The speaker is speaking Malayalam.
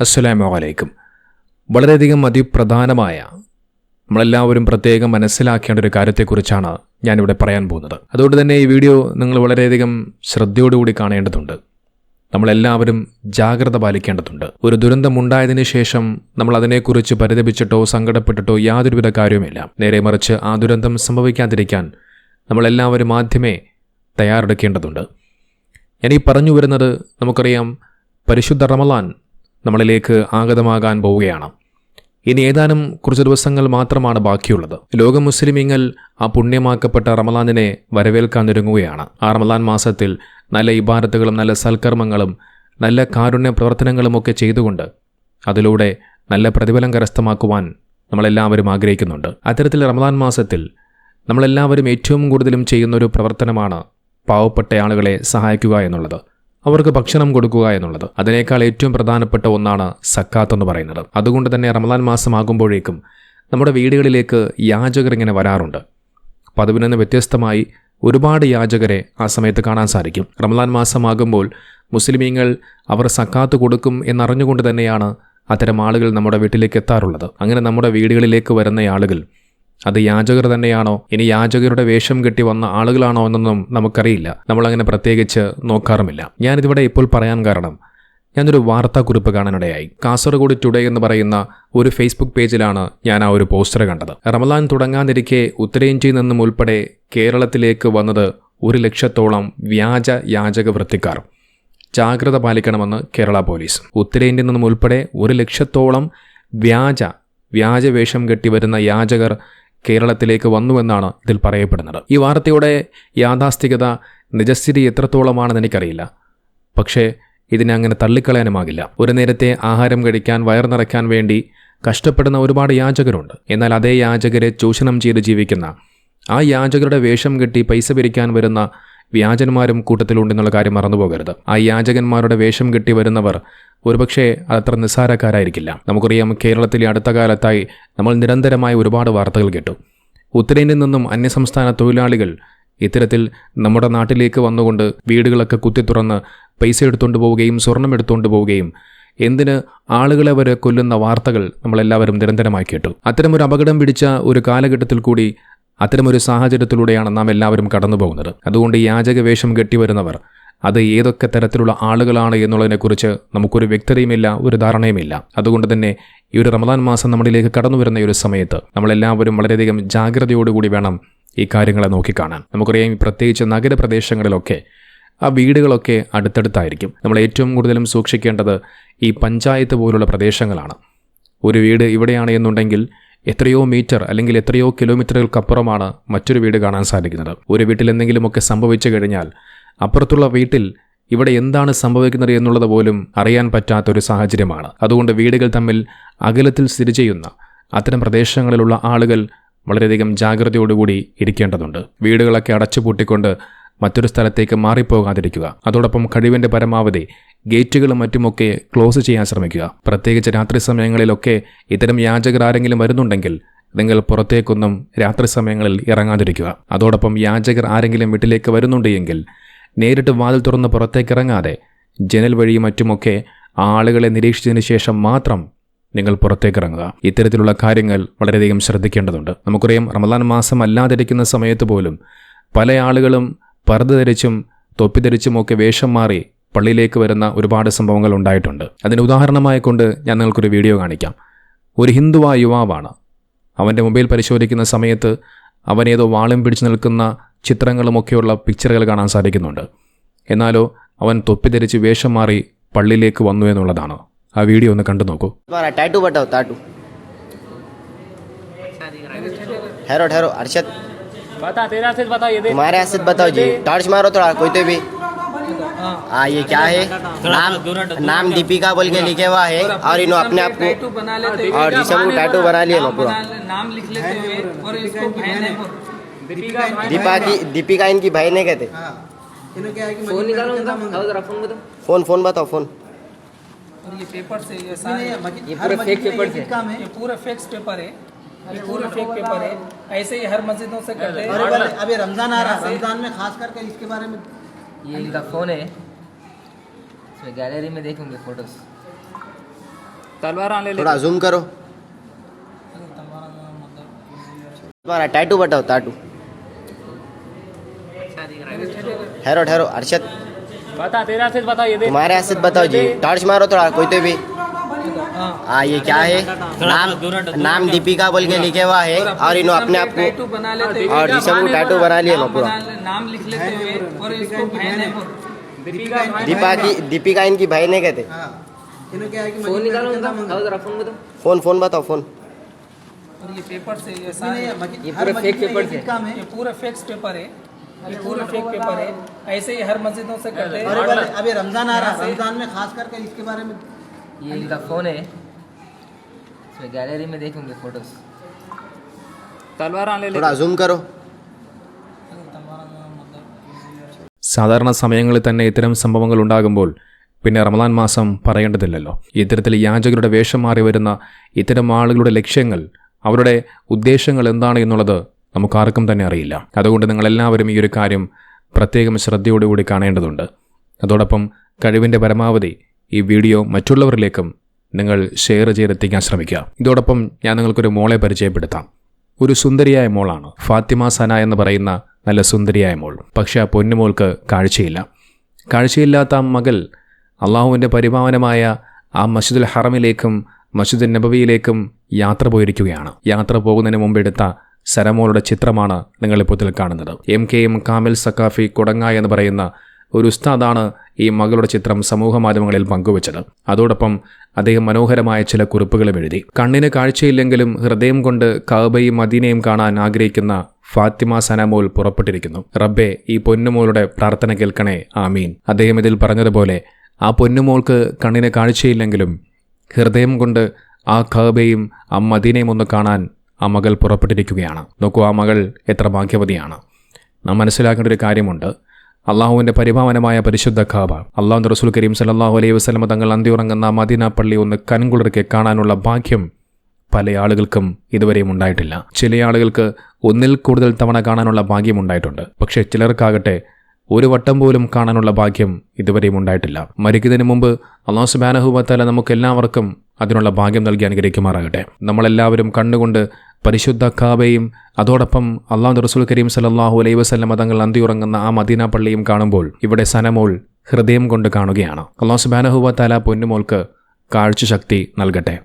അസ്സലാമു അലൈക്കും. വളരെയധികം അതിപ്രധാനമായ നമ്മളെല്ലാവരും പ്രത്യേകം മനസ്സിലാക്കേണ്ട ഒരു കാര്യത്തെക്കുറിച്ചാണ് ഞാനിവിടെ പറയാൻ പോകുന്നത്. അതുകൊണ്ട് തന്നെ ഈ വീഡിയോ നിങ്ങൾ വളരെയധികം ശ്രദ്ധയോടുകൂടി കാണേണ്ടതുണ്ട്. നമ്മളെല്ലാവരും ജാഗ്രത പാലിക്കേണ്ടതുണ്ട്. ഒരു ദുരന്തമുണ്ടായതിനു ശേഷം നമ്മൾ അതിനെക്കുറിച്ച് പരിതപിച്ചിട്ടോ സങ്കടപ്പെട്ടിട്ടോ യാതൊരുവിധ കാര്യവുമില്ല. നേരെ മറിച്ച് ആ ദുരന്തം സംഭവിക്കാതിരിക്കാൻ നമ്മളെല്ലാവരും ആദ്യമേ തയ്യാറെടുക്കേണ്ടതുണ്ട്. ഞാനീ പറഞ്ഞു വരുന്നത്, നമുക്കറിയാം പരിശുദ്ധ റമളാൻ നമ്മളിലേക്ക് ആഗതമാകാൻ പോവുകയാണ്. ഇനി ഏതാനും കുറച്ച് ദിവസങ്ങൾ മാത്രമാണ് ബാക്കിയുള്ളത്. ലോക മുസ്ലിമീങ്ങൾ ആ പുണ്യമാക്കപ്പെട്ട റമളാനിനെ വരവേൽക്കാനൊരുങ്ങുകയാണ്. ആ റമളാൻ മാസത്തിൽ നല്ല ഇബാദത്തുകളും നല്ല സൽക്കർമ്മങ്ങളും നല്ല കാരുണ്യ പ്രവർത്തനങ്ങളുമൊക്കെ ചെയ്തുകൊണ്ട് അതിലൂടെ നല്ല പ്രതിഫലം കരസ്ഥമാക്കുവാൻ നമ്മളെല്ലാവരും ആഗ്രഹിക്കുന്നുണ്ട്. അത്തരത്തിൽ റമളാൻ മാസത്തിൽ നമ്മളെല്ലാവരും ഏറ്റവും കൂടുതലും ചെയ്യുന്നൊരു പ്രവർത്തനമാണ് പാവപ്പെട്ട ആളുകളെ സഹായിക്കുക എന്നുള്ളത്, അവർക്ക് ഭക്ഷണം കൊടുക്കുക എന്നുള്ളത്. അതിനേക്കാൾ ഏറ്റവും പ്രധാനപ്പെട്ട ഒന്നാണ് സക്കാത്ത് എന്ന് പറയുന്നത്. അതുകൊണ്ട് തന്നെ റമളാൻ മാസമാകുമ്പോഴേക്കും നമ്മുടെ വീടുകളിലേക്ക് യാചകർ ഇങ്ങനെ വരാറുണ്ട്. പതിവിൽ നിന്ന് വ്യത്യസ്തമായി ഒരുപാട് യാചകരെ ആ സമയത്ത് കാണാൻ സാധിക്കും. റമളാൻ മാസമാകുമ്പോൾ മുസ്ലിമീങ്ങൾ അവർ സക്കാത്ത് കൊടുക്കും എന്നറിഞ്ഞുകൊണ്ട് തന്നെയാണ് അത്തരം ആളുകൾ നമ്മുടെ വീട്ടിലേക്ക് എത്താറുള്ളത്. അങ്ങനെ നമ്മുടെ വീടുകളിലേക്ക് വരുന്ന ആളുകൾ അത് യാചകർ തന്നെയാണോ, ഇനി യാചകരുടെ വേഷം കെട്ടി വന്ന ആളുകളാണോ എന്നൊന്നും നമുക്കറിയില്ല. നമ്മളങ്ങനെ പ്രത്യേകിച്ച് നോക്കാറുമില്ല. ഞാനിതിവിടെ ഇപ്പോൾ പറയാൻ കാരണം, ഞാനൊരു വാർത്താക്കുറിപ്പ് കാണാനിടയായി. കാസർഗോഡ് ടുഡേ എന്ന് പറയുന്ന ഒരു ഫേസ്ബുക്ക് പേജിലാണ് ഞാൻ ആ ഒരു പോസ്റ്റർ കണ്ടത്. റമളാൻ തുടങ്ങാനിരിക്കെ ഉത്തരേന്ത്യയിൽ നിന്നും ഉൾപ്പെടെ കേരളത്തിലേക്ക് വന്നത് 100,000-ഓളം വ്യാജ യാചക വൃത്തിക്കാർ. ജാഗ്രത പാലിക്കണമെന്ന് കേരള പോലീസ്. ഉത്തരേന്ത്യയിൽ നിന്നും ഉൾപ്പെടെ 100,000-ഓളം വ്യാജ വേഷം കെട്ടി വരുന്ന യാചകർ കേരളത്തിലേക്ക് വന്നുവെന്നാണ് ഇതിൽ പറയപ്പെടുന്നത്. ഈ വാർത്തയുടെ യാഥാസ്ഥികത, നിജസ്ഥിതി എത്രത്തോളമാണെന്ന് എനിക്കറിയില്ല. പക്ഷേ ഇതിനെ അങ്ങനെ തള്ളിക്കളയാനുമാകില്ല. ഒരു നേരത്തെ ആഹാരം കഴിക്കാൻ, വയർ നിറയ്ക്കാൻ വേണ്ടി കഷ്ടപ്പെടുന്ന ഒരുപാട് യാചകരുണ്ട്. എന്നാൽ അതേ യാചകരെ ചൂഷണം ചെയ്ത് ജീവിക്കുന്ന, ആ യാചകരുടെ വേഷം കെട്ടി പൈസ പിരിക്കാൻ വരുന്ന വ്യാജന്മാരും കൂട്ടത്തിലുണ്ടെന്നുള്ള കാര്യം മറന്നുപോകരുത്. ആ യാചകന്മാരുടെ വേഷം കെട്ടി വരുന്നവർ ഒരുപക്ഷെ അതത്ര നിസ്സാരക്കാരായിരിക്കില്ല. നമുക്കറിയാം, കേരളത്തിലെ അടുത്ത കാലത്തായി നമ്മൾ നിരന്തരമായ ഒരുപാട് വാർത്തകൾ കേട്ടു. ഉത്തരേന്ത്യയിൽ നിന്നും അന്യസംസ്ഥാന തൊഴിലാളികൾ ഇത്തരത്തിൽ നമ്മുടെ നാട്ടിലേക്ക് വന്നുകൊണ്ട് വീടുകളൊക്കെ കുത്തി തുറന്ന് പൈസ എടുത്തുകൊണ്ട് പോവുകയും സ്വർണം എടുത്തുകൊണ്ട് പോവുകയും എന്തിന് ആളുകളെ വരെ കൊല്ലുന്ന വാർത്തകൾ നമ്മളെല്ലാവരും നിരന്തരമായി കേട്ടു. അത്തരമൊരു അപകടം പിടിച്ച ഒരു കാലഘട്ടത്തിൽ കൂടി, അത്തരമൊരു സാഹചര്യത്തിലൂടെയാണ് നാം എല്ലാവരും കടന്നു പോകുന്നത്. അതുകൊണ്ട് ഈ യാചക വേഷം കെട്ടിവരുന്നവർ അത് ഏതൊക്കെ തരത്തിലുള്ള ആളുകളാണ് എന്നുള്ളതിനെക്കുറിച്ച് നമുക്കൊരു വ്യക്തതയുമില്ല, ഒരു ധാരണയുമില്ല. അതുകൊണ്ട് തന്നെ ഈ ഒരു റമളാൻ മാസം നമ്മളിലേക്ക് കടന്നു വരുന്ന ഈ ഒരു സമയത്ത് നമ്മളെല്ലാവരും വളരെയധികം ജാഗ്രതയോടുകൂടി വേണം ഈ കാര്യങ്ങളെ നോക്കിക്കാണാൻ. നമുക്കറിയാം, പ്രത്യേകിച്ച് നഗരപ്രദേശങ്ങളിലൊക്കെ ആ വീടുകളൊക്കെ അടുത്തടുത്തായിരിക്കും. നമ്മൾ ഏറ്റവും കൂടുതലും സൂക്ഷിക്കേണ്ടത് ഈ പഞ്ചായത്ത് പോലുള്ള പ്രദേശങ്ങളാണ്. ഒരു വീട് ഇവിടെയാണ് എന്നുണ്ടെങ്കിൽ എത്രയോ മീറ്റർ അല്ലെങ്കിൽ എത്രയോ കിലോമീറ്ററുകൾക്കപ്പുറമാണ് മറ്റൊരു വീട് കാണാൻ സാധിക്കുന്നത്. ഒരു വീട്ടിൽ എന്തെങ്കിലുമൊക്കെ സംഭവിച്ചു കഴിഞ്ഞാൽ അപ്പുറത്തുള്ള വീട്ടിൽ ഇവിടെ എന്താണ് സംഭവിക്കുന്നത് എന്നുള്ളത് പോലും അറിയാൻ പറ്റാത്തൊരു സാഹചര്യമാണ്. അതുകൊണ്ട് വീടുകൾ തമ്മിൽ അകലത്തിൽ സ്ഥിതി ചെയ്യുന്ന അത്തരം പ്രദേശങ്ങളിലുള്ള ആളുകൾ വളരെയധികം ജാഗ്രതയോടുകൂടി ഇരിക്കേണ്ടതുണ്ട്. വീടുകളൊക്കെ അടച്ചുപൂട്ടിക്കൊണ്ട് മറ്റൊരു സ്ഥലത്തേക്ക് മാറിപ്പോകാതിരിക്കുക. അതോടൊപ്പം കഴിവിൻ്റെ പരമാവധി ഗേറ്റുകളും മറ്റുമൊക്കെ ക്ലോസ് ചെയ്യാൻ ശ്രമിക്കുക. പ്രത്യേകിച്ച് രാത്രി സമയങ്ങളിലൊക്കെ ഇത്തരം യാചകർ ആരെങ്കിലും വരുന്നുണ്ടെങ്കിൽ നിങ്ങൾ പുറത്തേക്കൊന്നും രാത്രി സമയങ്ങളിൽ ഇറങ്ങാതിരിക്കുക. അതോടൊപ്പം യാചകർ ആരെങ്കിലും വീട്ടിലേക്ക് വരുന്നുണ്ട് എങ്കിൽ നേരിട്ട് വാതിൽ തുറന്ന് പുറത്തേക്കിറങ്ങാതെ ജനൽ വഴിയും മറ്റുമൊക്കെ ആളുകളെ നിരീക്ഷിച്ചതിന് ശേഷം മാത്രം നിങ്ങൾ പുറത്തേക്കിറങ്ങുക. ഇത്തരത്തിലുള്ള കാര്യങ്ങൾ വളരെയധികം ശ്രദ്ധിക്കേണ്ടതുണ്ട്. നമുക്കറിയാം, റമളാൻ മാസം അല്ലാതിരിക്കുന്ന സമയത്ത് പോലും പല ആളുകളും പർദ്ദ ധരിച്ചും തൊപ്പി ധരിച്ചുമൊക്കെ വേഷം മാറി പള്ളിയിലേക്ക് വരുന്ന ഒരുപാട് സംഭവങ്ങൾ ഉണ്ടായിട്ടുണ്ട്. അതിന് ഉദാഹരണമായിക്കൊണ്ട് ഞാൻ നിങ്ങൾക്കൊരു വീഡിയോ കാണിക്കാം. ഒരു ഹിന്ദുവായ യുവാവാണ്. അവൻ്റെ മൊബൈൽ പരിശോധിക്കുന്ന സമയത്ത് അവനേതോ വാളും പിടിച്ചു നിൽക്കുന്ന ചിത്രങ്ങളുമൊക്കെയുള്ള പിക്ചറുകൾ കാണാൻ സാധിക്കുന്നുണ്ട്. എന്നാലോ അവൻ തൊപ്പി ധരിച്ച് വേഷം മാറി പള്ളിയിലേക്ക് വന്നു എന്നുള്ളതാണ്. ആ വീഡിയോ ഒന്ന് കണ്ടു നോക്കൂ. तुम्हारे आसिद बताओ जी, टॉर्च मारो थोड़ा कोई तो भी। हाँ, ये क्या है? नाम दीपिका बोल के लिखे हुआ है और इन्हों अपने आप को और जिसम को टैटू बना लिया पूरा। नाम लिख लेते हुए और इसको बहन है दीपिका इनकी बहन है कहते। फोन निकालो उनका, जरा फोन बताओ। फोन बताओ फोन। और ये पेपर से ये सारे ये पूरे फेक पेपर से, ये पूरे फेक्स पेपर है, ये पूरे फेक पेपर है। ऐसे ही हर मस्जिदों से करते हैं। अभी रमजान आ रहा है, रमजान में खास करके इसके बारे में ये इनका फ़ोन है, इसमें गैलरी में देखोगे फोटोज। तलवार आने ले थोड़ा जूम करो तुम्हारा टैटू बताओ टैटू ठहरो ठहरो अरशद बता तेरा से बता ये तुम्हारे हाथ से बताओ जी टॉर्च मारो थोड़ा कोई तो भी हाँ ये क्या है नाम दीपिका बोल के लिखे हुआ है और इन्हों अपने आप टैटू को बना लेते और जिसम को टैटू बना लिए ना पूरा नाम लिख लेते हुए और इसको बहन है दीपिका इनकी भाई नहीं कहते इन्हें क्या है कि फोन निकालो फोन फोन बताओ फोन और ये पेपर से ये सारे ये पूरे फेक पेपर से काम है ये पूरे फेक्स पेपर है ये पूरे फेक पेपर है ऐसे ही हर मस्जिदों से करते हैं और अभी रमजान आ रहा है रमजान में खास करके इसके बारे में ये इनका फ़ोन है, इसमें गैलरी में देखेंगे फोटोज। तलवार आने ले थोड़ा जूम करो സാധാരണ സമയങ്ങളിൽ തന്നെ ഇത്തരം സംഭവങ്ങൾ ഉണ്ടാകുമ്പോൾ പിന്നെ റമദാൻ മാസം പറയേണ്ടതില്ലല്ലോ. ഇത്തരത്തിൽ യാചകരുടെ വേഷം മാറി വരുന്ന ഇത്തരം ആളുകളുടെ ലക്ഷ്യങ്ങൾ, അവരുടെ ഉദ്ദേശങ്ങൾ എന്താണ് എന്നുള്ളത് നമുക്കാർക്കും തന്നെ അറിയില്ല. അതുകൊണ്ട് നിങ്ങളെല്ലാവരും ഈ ഒരു കാര്യം പ്രത്യേകം ശ്രദ്ധയോടുകൂടി കാണേണ്ടതുണ്ട്. അതോടൊപ്പം കഴിവിൻ്റെ പരമാവധി ഈ വീഡിയോ മറ്റുള്ളവരിലേക്കും നിങ്ങൾ ഷെയർ ചെയ്തെത്തിക്കാൻ ശ്രമിക്കുക. ഇതോടൊപ്പം ഞാൻ നിങ്ങൾക്കൊരു മോളെ പരിചയപ്പെടുത്താം. ഒരു സുന്ദരിയായ മോളാണ് ഫാത്തിമ സന എന്ന് പറയുന്ന നല്ല സുന്ദരിയായ മോൾ. പക്ഷേ ആ പൊന്നുമോൾക്ക് കാഴ്ചയില്ല. കാഴ്ചയില്ലാത്ത ആ മകൾ അള്ളാഹുവിൻ്റെ പരിപാവനമായ ആ മസ്ജിദുൽ ഹറമിലേക്കും മസ്ജിദുൽ നബവിയിലേക്കും യാത്ര പോയിരിക്കുകയാണ്. യാത്ര പോകുന്നതിന് മുമ്പ് എടുത്ത സരമോളുടെ ചിത്രമാണ് നിങ്ങളിപ്പോൾ ഇതിൽ കാണുന്നത്. MKM കാമിൽ സക്കാഫി കൊടങ്ങ എന്ന് പറയുന്ന ഒരു ഉസ്താദാണ് ഈ മകളുടെ ചിത്രം സമൂഹ മാധ്യമങ്ങളിൽ പങ്കുവച്ചത്. അതോടൊപ്പം അദ്ദേഹം മനോഹരമായ ചില കുറിപ്പുകളും എഴുതി. കണ്ണിന് കാഴ്ചയില്ലെങ്കിലും ഹൃദയം കൊണ്ട് കഅബയും മദീനയും കാണാൻ ആഗ്രഹിക്കുന്ന ഫാത്തിമ സനമോൾ പുറപ്പെട്ടിരിക്കുന്നു. റബ്ബേ, ഈ പൊന്നുമോളുടെ പ്രാർത്ഥന കേൾക്കണേ, ആമീൻ. അദ്ദേഹം ഇതിൽ പറഞ്ഞതുപോലെ ആ പൊന്നുമോൾക്ക് കണ്ണിന് കാഴ്ചയില്ലെങ്കിലും ഹൃദയം കൊണ്ട് ആ കഅബയും ആ മദീനയും ഒന്ന് കാണാൻ ആ മകൾ പുറപ്പെട്ടിരിക്കുകയാണ്. നോക്കൂ, ആ മകൾ എത്ര ഭാഗ്യവതിയാണ്. നാം മനസ്സിലാക്കേണ്ട ഒരു കാര്യമുണ്ട്. അള്ളാഹുവിൻ്റെ പരിപാവനമായ പരിശുദ്ധ കഅബ, അള്ളാഹു റസൂൽ കരീം സല്ലല്ലാഹു അലൈഹി വസല്ലം തങ്ങൾ അന്തിയുറങ്ങുന്ന മദീന പള്ളി ഒന്ന് കൺകുളിർക്കെ കാണാനുള്ള ഭാഗ്യം പല ആളുകൾക്കും ഇതുവരെയും ഉണ്ടായിട്ടില്ല. ചില ആളുകൾക്ക് ഒന്നിൽ കൂടുതൽ തവണ കാണാനുള്ള ഭാഗ്യം ഉണ്ടായിട്ടുണ്ട്. പക്ഷേ ചിലർക്കാകട്ടെ ഒരു വട്ടം പോലും കാണാനുള്ള ഭാഗ്യം ഇതുവരെയും ഉണ്ടായിട്ടില്ല. മരിക്കുന്നതിന് മുമ്പ് അല്ലാഹു സുബ്ഹാനഹു വ തആല നമുക്കെല്ലാവർക്കും അതിനുള്ള ഭാഗ്യം നൽകി അനുഗ്രഹിക്കുമാറാകട്ടെ. നമ്മളെല്ലാവരും കണ്ണുകൊണ്ട് പരിശുദ്ധ കഅബയും അതോടൊപ്പം അല്ലാഹു റസൂൽ കരീം സല്ലല്ലാഹു അലൈഹി വസല്ലം തങ്ങൾ അന്തിയുറങ്ങുന്ന ആ മദീന പള്ളിയും കാണുമ്പോൾ ഇവിടെ സനമോൾ ഹൃദയം കൊണ്ട് കാണുകയാണ്. അല്ലാഹു സുബ്ഹാനഹു വ തആല പൊന്നുമോൾക്ക് കാഴ്ചശക്തി നൽകട്ടെ.